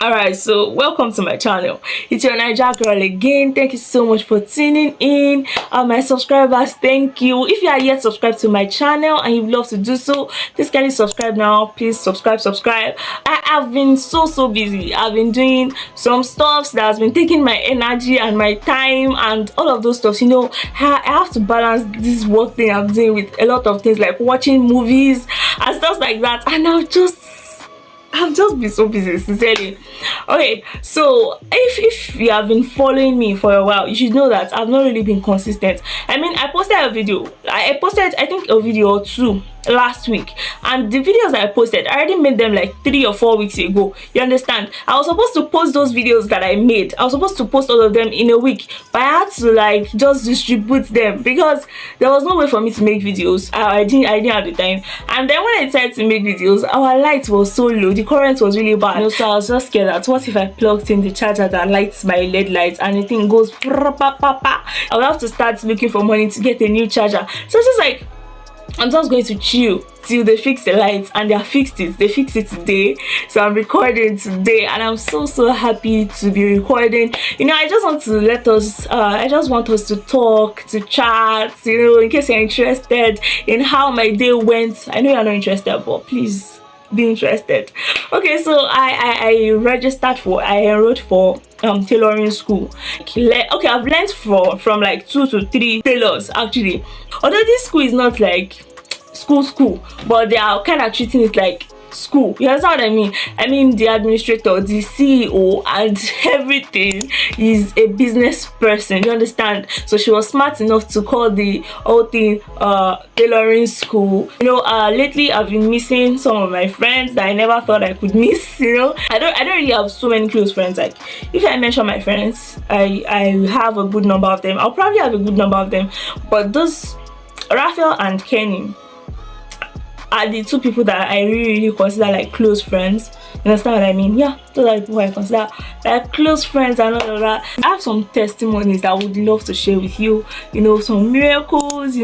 Alright, so welcome to my channel. It's your Naija girl again. Thank you so much for tuning in. My subscribers, thank you. If you are yet subscribed to my channel and you'd love to do so, please kindly subscribe now. Please subscribe. I have been so busy. I've been doing some stuff that has been taking my energy and my time and all of those stuff. I have to balance this work thing I'm doing with a lot of things like watching movies and stuff like that, and I've just been so busy, sincerely. Okay, so if you have been following me for a while, you should know that I've not really been consistent. I mean, I posted a video. I posted, I think, a video or two last week, and the videos I posted, I already made them like 3 or 4 weeks ago. You understand? I was supposed to post those videos that I made. I was supposed to post all of them in a week, but I had to like just distribute them because there was no way for me to make videos. I didn't have the time. And then when I decided to make videos, our light was so low, the current was really bad. So I was just scared that what if I plugged in the charger that lights my LED lights and the thing goes I would have to start looking for money to get a new charger. So it's just like, I'm just going to chill till they fix the lights, and they fixed it today. So I'm recording today, and I'm so happy to be recording. I just want to I just want us to talk, to chat, in case you're interested in how my day went. I know you're not interested, but please be interested. Okay, so I enrolled for tailoring school. Okay, I've learned from like 2 to 3 tailors actually. Although this school is not like school, but they are kind of treating it like school. You understand what I mean? I mean, the administrator, the CEO, and everything is a business person. You understand? So she was smart enough to call the whole thing tailoring school. Lately I've been missing some of my friends that I never thought I could miss. I don't really have so many close friends. Like, if I mention my friends, I have a good number of them. I'll probably have a good number of them, but those Raphael and Kenny are the 2 people that I really consider like close friends. You understand what I mean? Yeah, those are the people I consider like close friends and all of that. I have some testimonies that I would love to share with you. Some miracles.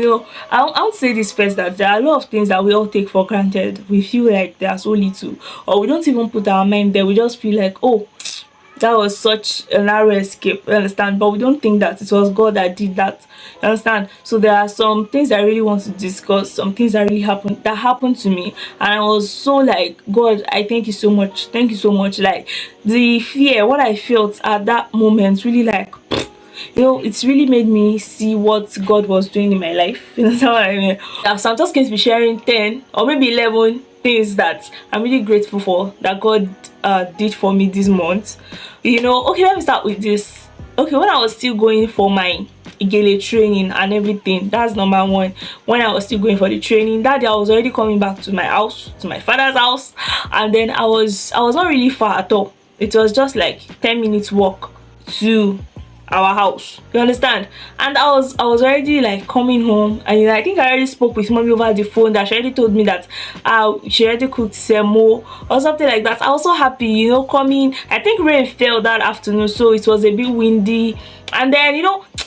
I won't say this first, that there are a lot of things that we all take for granted. We feel like they are so little, or we don't even put our mind there. We just feel like, oh, that was such a narrow escape, you understand? But we don't think that it was God that did that, you understand? So there are some things I really want to discuss, some things that really happened to me, and I was so like, God, I thank you so much. Like, the fear, what I felt at that moment, really like, it's really made me see what God was doing in my life. You know what I mean? So I'm just going to be sharing 10 or maybe 11 things that I'm really grateful for that God did for me this month. Okay, let me start with this. Okay, when I was still going for my Igele training and everything, that's number 1. When I was still going for the training, that day I was already coming back to my house, to my father's house, and then I was not really far at all. It was just like 10 minutes walk to our house, you understand? And I was already like coming home, and I think I already spoke with mommy over the phone that she already told me that she already cooked semo or something like that. I was so happy, coming. I think rain fell that afternoon, so it was a bit windy. And then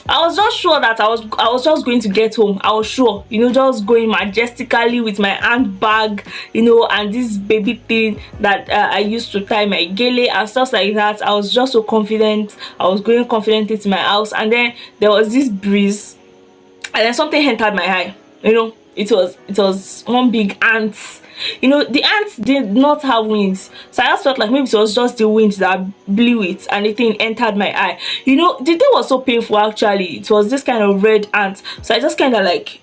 I was just sure that I was just going to get home. I was sure, just going majestically with my handbag, and this baby thing that I used to tie my gele and stuff like that. I was just so confident. I was going confidently to my house, and then there was this breeze, and then something entered my eye. It was one big ant. The ants did not have wings, so I just felt like maybe it was just the wind that blew it and the thing entered my eye. The thing was so painful actually. It was this kind of red ant, so I just kind of like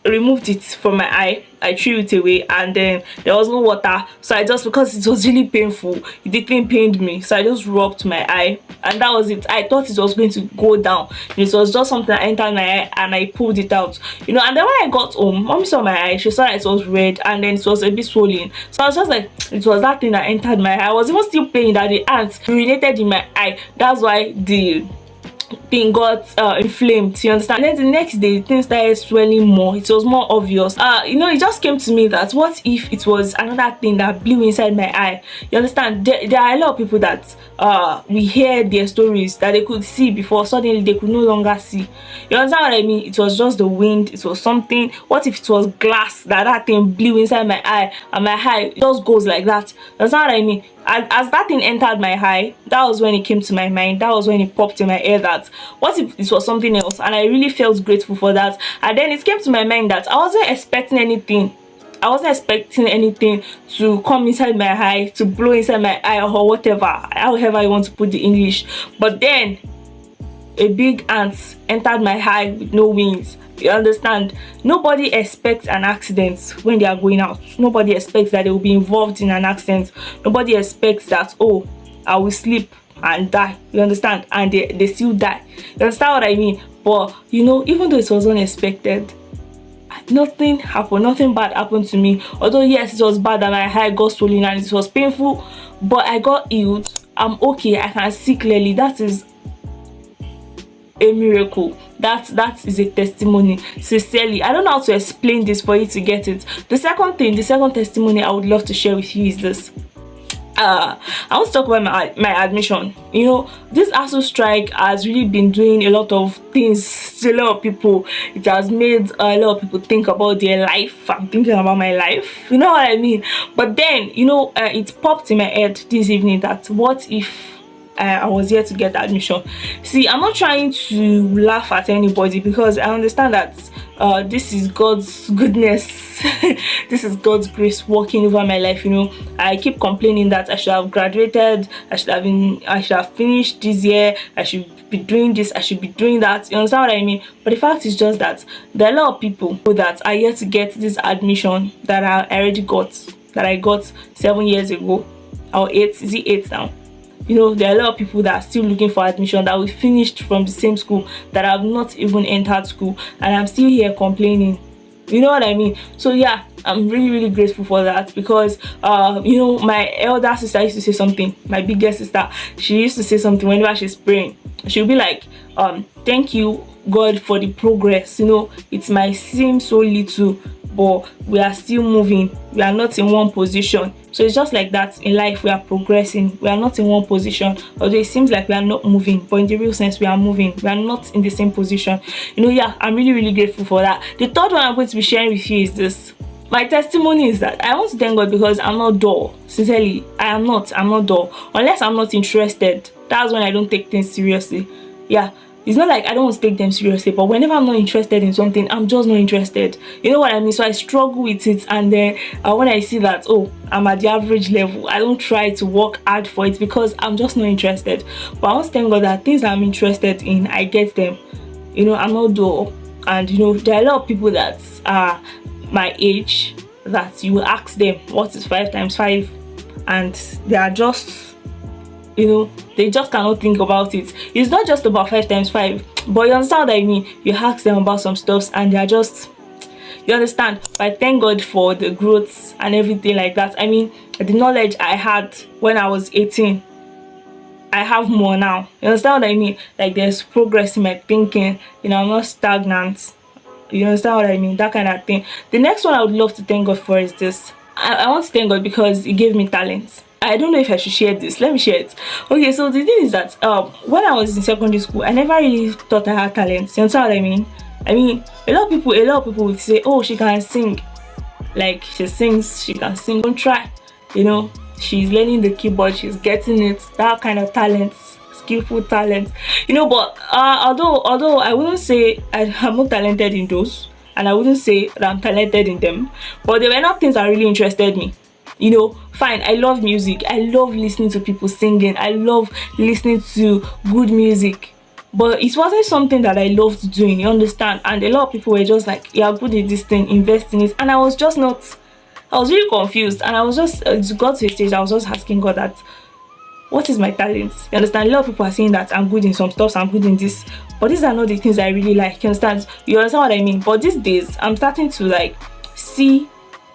removed it from my eye. I threw it away, and then there was no water, so I just, because it was really painful, the thing pained me, so I just rubbed my eye, and that was it. I thought it was going to go down. It was just something that entered my eye, and I pulled it out. And then when I got home, mommy saw my eye. She saw that it was red, and then it was a bit swollen. So I was just like, it was that thing that entered my eye. I was even still playing that the ants urinated in my eye. That's why the thing got inflamed, you understand? And then the next day, the thing started swelling more. It was more obvious. It just came to me that what if it was another thing that blew inside my eye? You understand? There are a lot of people that we hear their stories that they could see before, suddenly they could no longer see. You understand what I mean? It was just the wind. It was something. What if it was glass that thing blew inside my eye, and my eye just goes like that? You understand what I mean? as that thing entered my eye, that was when it came to my mind. That was when it popped in my head that what if it was something else? And I really felt grateful for that. And then it came to my mind that I wasn't expecting anything. I wasn't expecting anything to come inside my eye, to blow inside my eye, or whatever, however you want to put the English. But then a big ant entered my eye with no wings. You understand? Nobody expects an accident when they are going out. Nobody expects that they will be involved in an accident. Nobody expects that, oh, I will sleep and die. You understand? And they still die. You understand what I mean? But you know, even though it was unexpected, nothing happened. Nothing bad happened to me. Although yes, it was bad that my eye got swollen and it was painful, but I got healed. I'm okay. I can see clearly. That is a miracle. That is a testimony. Sincerely, I don't know how to explain this for you to get it. The second testimony I would love to share with you is this. I want to talk about my admission. You know, this ASU strike has really been doing a lot of things to a lot of people. It has made a lot of people think about their life. I'm thinking about my life. You know what I mean? But then, you know, it popped in my head this evening that what if I was here to get admission. See, I'm not trying to laugh at anybody because I understand that this is God's goodness. This is God's grace working over my life. You know, I keep complaining that I should have graduated, I should have finished this year, I should be doing this, I should be doing that. You understand what I mean? But the fact is just that there are a lot of people that are here to get this admission that I got 7 years ago, or 8. Is it 8 now? You know, there are a lot of people that are still looking for admission, that we finished from the same school, that have not even entered school, and I'm still here complaining. You know what I mean? So yeah, I'm really grateful for that because you know, my elder sister used to say something. My biggest sister, she used to say something whenever she's praying. She'll be like, thank you God for the progress. You know, it might seem so little, but we are still moving. We are not in one position. So it's just like that in life. We are progressing. We are not in one position, although it seems like we are not moving, but in the real sense we are moving. We are not in the same position. You know, yeah, I'm really grateful for that. The third one I'm going to be sharing with you is this. My testimony is that I want to thank God because I'm not dull. Sincerely, I'm not dull. Unless I'm not interested, that's when I don't take things seriously. Yeah, it's not like I don't want to take them seriously, but whenever I'm not interested in something, I'm just not interested. You know what I mean? So I struggle with it, and then when I see that, oh, I'm at the average level, I don't try to work hard for it because I'm just not interested. But I want to thank God that things I'm interested in, I get them. You know, I'm not dull. And you know, there are a lot of people that are my age that you ask them what is 5 times 5, and they are just, you know, they just cannot think about it. It's not just about 5 times 5, but you understand what I mean. You ask them about some stuff and they are just, you understand. But I thank God for the growth and everything like that. I mean, the knowledge I had when I was 18, I have more now. You understand what I mean? Like, there's progress in my thinking. You know, I'm not stagnant. You understand what I mean? That kind of thing. The next one I would love to thank God for is this. I want to thank God because He gave me talent. I don't know if I should share this. Let me share it. Okay, so the thing is that when I was in secondary school, I never really thought I had talent. You understand what I mean? I mean, a lot of people would say, oh, she can sing. Like, she sings, she can sing. Don't try. You know, she's learning the keyboard, she's getting it. That kind of talent, skillful talent. You know, but although I wouldn't say I'm not talented in those, and I wouldn't say that I'm talented in them, but they were not things that really interested me. You know, fine, I love music. I love listening to people singing. I love listening to good music. But it wasn't something that I loved doing, you understand? And a lot of people were just like, you're good at this thing, invest in it. And I was just not, I was really confused. And I was just, got to a stage, I was just asking God that, what is my talent? You understand? A lot of people are saying that I'm good in some stuff, I'm good in this. But these are not the things I really like, you understand? You understand what I mean? But these days, I'm starting to like, see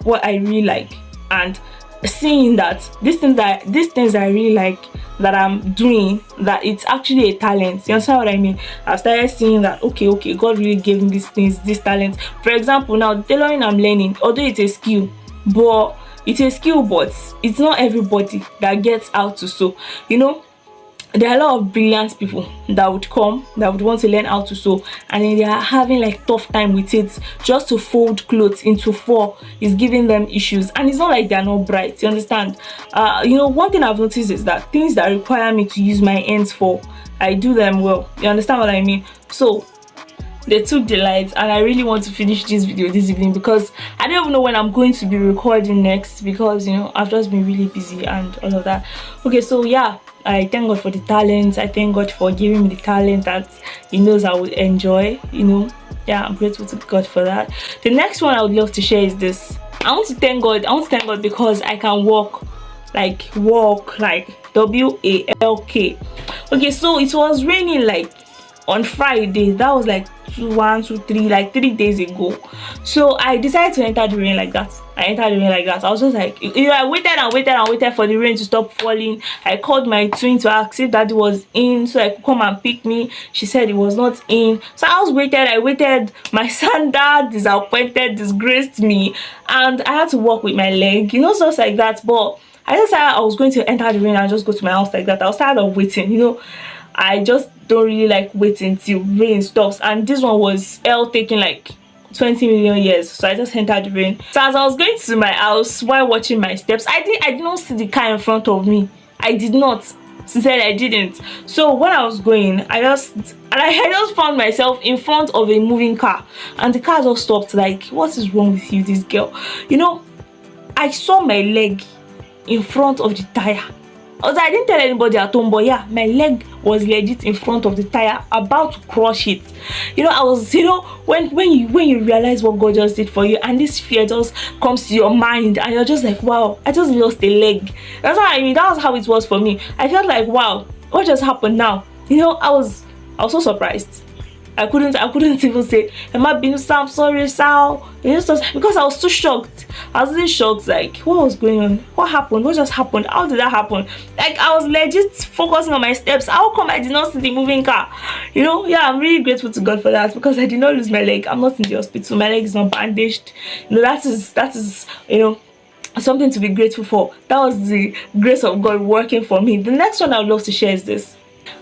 what I really like. And seeing that these things I really like that I'm doing, that it's actually a talent. You understand what I mean? I started seeing that okay, God really gave me these things, this talent. For example, now tailoring I'm learning, although it's a skill, but it's not everybody that gets how to sew. You know, there are a lot of brilliant people that would come, that would want to learn how to sew, and then they are having like tough time with it. Just to fold clothes into four is giving them issues, and it's not like they are not bright, you understand. One thing I've noticed is that things that require me to use my hands for, I do them well, you understand what I mean. So they took delight, and I really want to finish this video this evening because I don't even know when I'm going to be recording next, because I've just been really busy and all of that. Okay, so yeah, I thank God for the talent. I thank God for giving me the talent that He knows I would enjoy. Yeah, I'm grateful to God for that. The next one I would love to share is this. I want to thank God because I can walk like walk WALK. Okay, so it was raining like on Friday. That was like 3 days ago. So I decided to enter the rain like that. I was just like, I waited for the rain to stop falling. I called my twin to ask if Daddy was in so I could come and pick me. She said it was not in. So I waited. My son dad disappointed, disgraced me, and I had to walk with my leg, stuff like that. But I just said I was going to enter the rain and just go to my house like that. I was tired of waiting, I just don't really like waiting till rain stops, and this one was taking like 20 million years. So I just entered the rain. So as I was going to my house while watching my steps, I did not see the car in front of me. I did not. Sincerely, I didn't. So when I was going, I just found myself in front of a moving car, and the car just stopped. Like, what is wrong with you, this girl? I saw my leg in front of the tire. I didn't tell anybody at home, but yeah, my leg was legit in front of the tire, about to crush it. I was, when you realize what God just did for you, and this fear just comes to your mind, and you're just like, wow, I just lost a leg. That's what I mean. That was how it was for me. I felt like, wow, what just happened now? I was so surprised. I couldn't even say, am I being Sam, sorry, Sal? Because I was too shocked. I was really shocked, like, what was going on? What happened? What just happened? How did that happen? Like, I was legit focusing on my steps. How come I did not see the moving car? Yeah, I'm really grateful to God for that, because I did not lose my leg. I'm not in the hospital. My leg is not bandaged. That is something to be grateful for. That was the grace of God working for me. The next one I would love to share is this.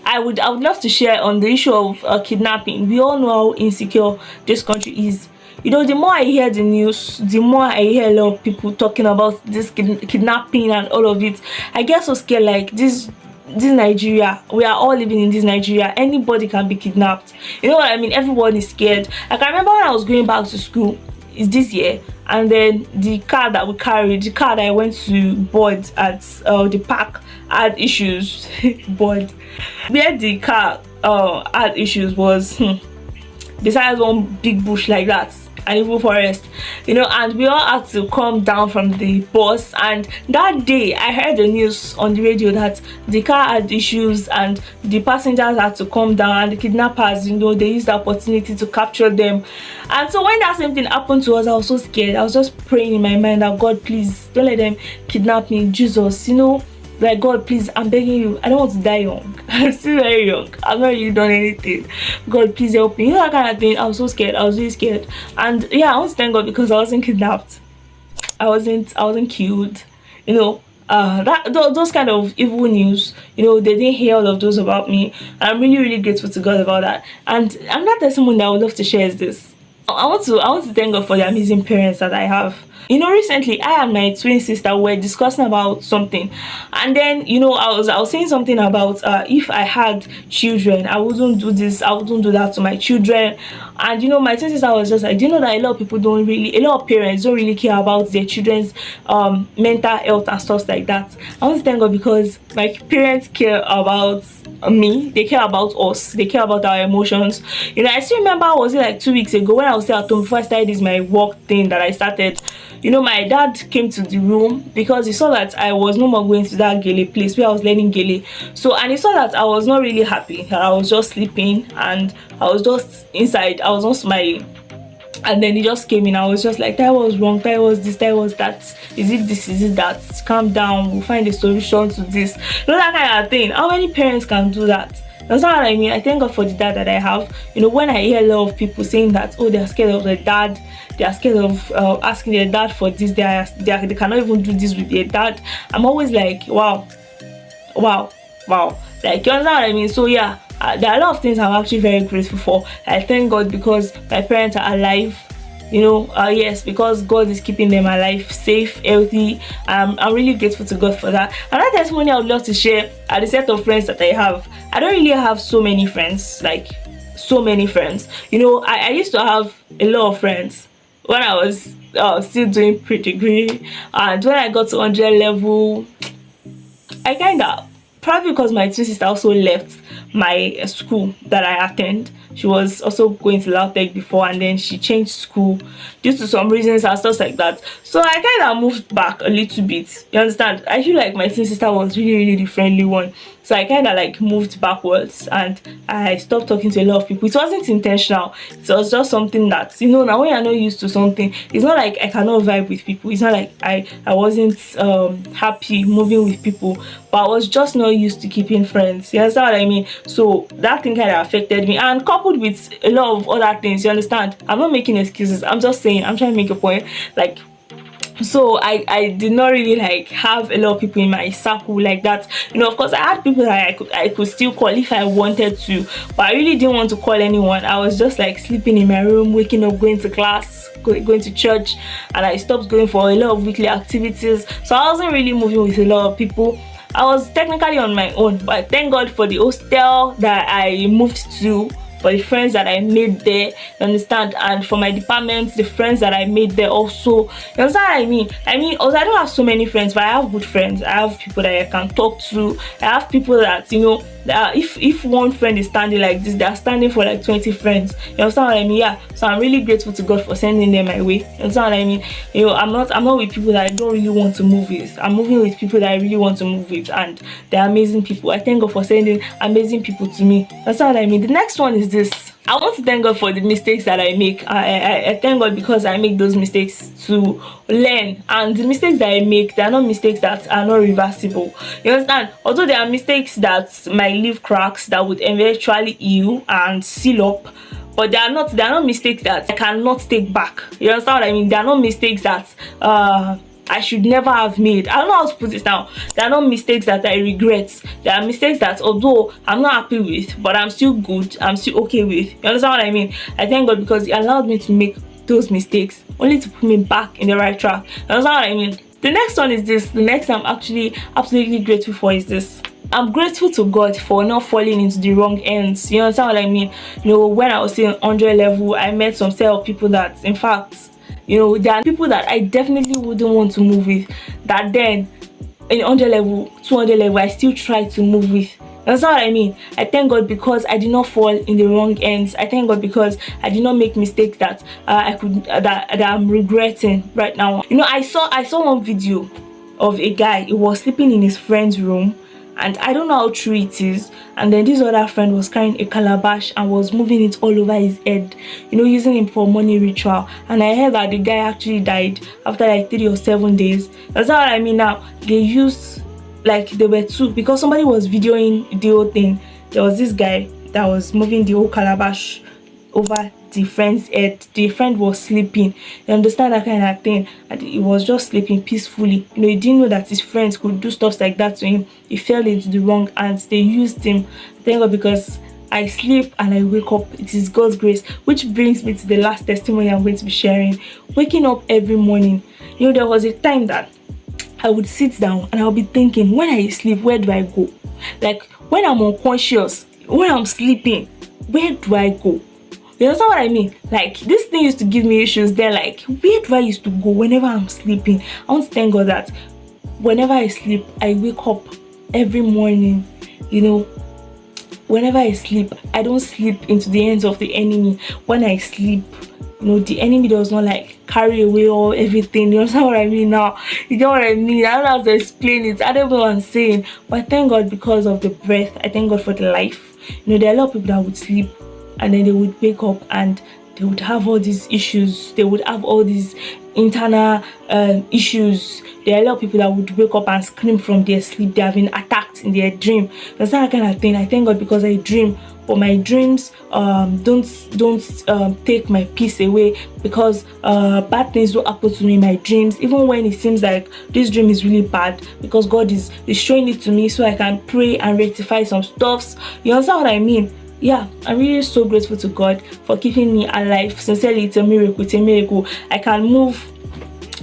I would love to share on the issue of kidnapping. We all know how insecure this country is. The more I hear the news, the more I hear a lot of people talking about this kidnapping and all of it. I get so scared, like this Nigeria, we are all living in this Nigeria. Anybody can be kidnapped. You know what I mean? Everyone is scared. Like, I remember when I was going back to school, is this year, and then the car that we carried, the car that I went to board at the park, had issues. Board where the car had issues was besides one big bush like that, an evil forest, and we all had to come down from the bus. And that day I heard the news on the radio that the car had issues and the passengers had to come down, and the kidnappers, they used the opportunity to capture them. And so when that same thing happened to us, I was so scared. I was just praying in my mind that, God, please don't let them kidnap me, Jesus. Like, God, please, I'm begging you, I don't want to die young. I'm still very young. I've not really done anything. God, please help me. That kind of thing. I was so scared. I was really scared. And yeah, I want to thank God because I wasn't kidnapped. I wasn't killed. Those kind of evil news, they didn't hear all of those about me. And I'm really, really grateful to God about that. And another testimony that I would love to share is this. I want to thank God for the amazing parents that I have. Recently I and my twin sister were discussing about something, and then I was saying something about if I had children, I wouldn't do this, I wouldn't do that to my children. And my twin sister was just like, do you know that a lot of parents don't really care about their children's mental health and stuff like that. I want to thank God because my parents care about me, they care about us, they care about our emotions. I still remember, was it like 2 weeks ago when I was still at home before I started this my work thing that I started. My dad came to the room because he saw that I was no more going to that gele place where I was learning gele. So, and he saw that I was not really happy, that I was just sleeping and I was just inside, I was not smiling. And then he just came in. I was just like, that was wrong, that was this, that was that, is it this, is it that, calm down, we'll find a solution to this. That kind of thing. How many parents can do that? That's not what I mean. I thank God for the dad that I have. When I hear a lot of people saying that, oh, they're scared of their dad, they are scared of asking their dad for this, they cannot even do this with their dad, I'm always like, wow, Wow, like, you understand what I mean? So yeah, there are a lot of things I'm actually very grateful for. I thank God because my parents are alive. Yes, because God is keeping them alive, safe, healthy. I'm really grateful to God for that. Another testimony I would love to share are the set of friends that I have. I don't really have so many friends, like so many friends. I used to have a lot of friends when I was still doing pre-degree, and when I got to 100 level, I kind of, probably because my twin sister also left my school that I attend. She was also going to Lautech before, and then she changed school due to some reasons and stuff like that. So I kind of moved back a little bit. You understand? I feel like my twin sister was really, really the friendly one. So I kind of like moved backwards, and I stopped talking to a lot of people. It wasn't intentional. It was just something that, now when you're not used to something, it's not like I cannot vibe with people. It's not like I wasn't happy moving with people, but I was just not used to keeping friends. You understand what I mean? So that thing kind of affected me, and coupled with a lot of other things. You understand? I'm not making excuses. I'm just saying, I'm trying to make a point. Like, so I did not really like have a lot of people in my circle like that. Of course I had people that I could still call if I wanted to, but I really didn't want to call anyone. I was just like sleeping in my room, waking up, going to class, going to church, and I stopped going for a lot of weekly activities. So I wasn't really moving with a lot of people. I was technically on my own, but thank God for the hostel that I moved to, for the friends that I made there, you understand, and for my department, the friends that I made there also. You understand what I mean? Also, I don't have so many friends, but I have good friends. I have people that I can talk to. I have people that, that if one friend is standing like this, they are standing for like 20 friends. You understand what I mean? Yeah. So I'm really grateful to God for sending them my way. You understand what I mean? I'm not with people that I don't really want to move with. I'm moving with people that I really want to move with, and they're amazing people. I thank God for sending amazing people to me. That's what I mean. The next one is this. I want to thank God for the mistakes that I make. I thank God because I make those mistakes to learn, and the mistakes that I make, they are not mistakes that are not reversible. You understand? Although there are mistakes that might leave cracks that would eventually heal and seal up, but they are not mistakes that I cannot take back. You understand what I mean? They are not mistakes that I should never have made. I don't know how to put it now. They are not mistakes that I regret. They are mistakes that, although I'm not happy with, but I'm still good, I'm still okay with. You understand what I mean? I thank God because He allowed me to make those mistakes only to put me back in the right track. You understand what I mean? The next one is this. The next I'm actually absolutely grateful for is this. I'm grateful to God for not falling into the wrong ends. You understand what I mean? When I was still in 100 level, I met some set of people that, in fact, there are people that I definitely wouldn't want to move with, that then in 100 level, 200 level, I still try to move with. That's not what I mean. I thank God because I did not fall in the wrong ends. I thank God because I did not make mistakes that that I'm regretting right now. I saw one video of a guy. He was sleeping in his friend's room, and I don't know how true it is. And then this other friend was carrying a calabash and was moving it all over his head, using him for money ritual. And I heard that the guy actually died after like 3 or 7 days. That's what I mean. Now they used, like, there were two, because somebody was videoing the whole thing. There was this guy that was moving the whole calabash over the friend's head. The friend was sleeping. You understand, that kind of thing, and he was just sleeping peacefully. He didn't know that his friends could do stuff like that to him. He fell into the wrong hands. They used him. Thank God because I sleep and I wake up. It is God's grace. Which brings me to the last testimony I'm going to be sharing. Waking up every morning. There was a time that I would sit down and I'll be thinking, when I sleep, where do I go? Like, when I'm unconscious, when I'm sleeping, where do I go? You understand what I mean? Like, this thing used to give me issues. They're like, where do I used to go whenever I'm sleeping? I want to thank God that whenever I sleep, I wake up every morning. Whenever I sleep, I don't sleep into the hands of the enemy. When I sleep, the enemy does not like carry away all everything. You understand what I mean now? You get what I mean? I don't know how to explain it. I don't know what I'm saying. But I thank God because of the breath. I thank God for the life. There are a lot of people that would sleep and then they would wake up and they would have all these issues, they would have all these internal issues. There are a lot of people that would wake up and scream from their sleep. They have been attacked in their dream. That's that kind of thing. I thank God because I dream, but my dreams don't take my peace away, because bad things don't happen to me in my dreams, even when it seems like this dream is really bad, because God is showing it to me so I can pray and rectify some stuffs. You understand what I mean? Yeah, I'm really so grateful to God for keeping me alive. Sincerely, it's a miracle. It's a miracle. I can move.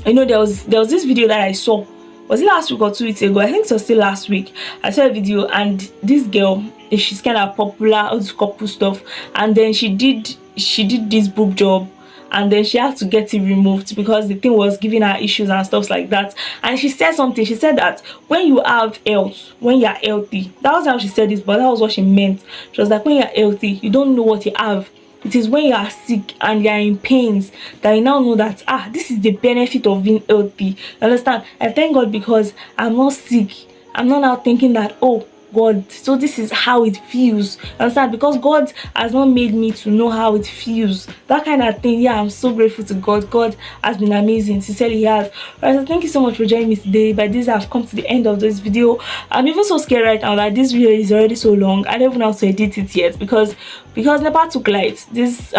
You know, there was this video that I saw. Was it last week or 2 weeks ago? I think it was still last week. I saw a video, and this girl, she's kind of popular, all this couple stuff, and then she did this boob job, and then she had to get it removed because the thing was giving her issues and stuff like that. And she said something. She said that when you have health, when you're healthy, that was how she said this, but that was what she meant. She was like, when you're healthy, you don't know what you have. It is when you are sick and you are in pains that you now know that this is the benefit of being healthy. You understand? I thank God because I'm not sick. I'm not now thinking that, oh God, so this is how it feels. Understand? Because God has not made me to know how it feels. That kind of thing. Yeah, I'm so grateful to God. God has been amazing. Sincerely, He has. Alright, so thank you so much for joining me today. By this, I've come to the end of this video. I'm even so scared right now that this video is already so long. I don't even know how to edit it yet because Nepa took light. This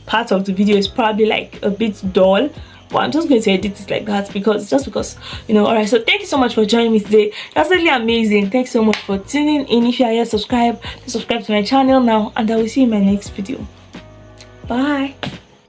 part of the video is probably like a bit dull. But I'm just going to edit it like that because you know. Alright, so thank you so much for joining me today. That's really amazing. Thanks so much for tuning in. If you are yet subscribed, please subscribe to my channel now, and I will see you in my next video. Bye.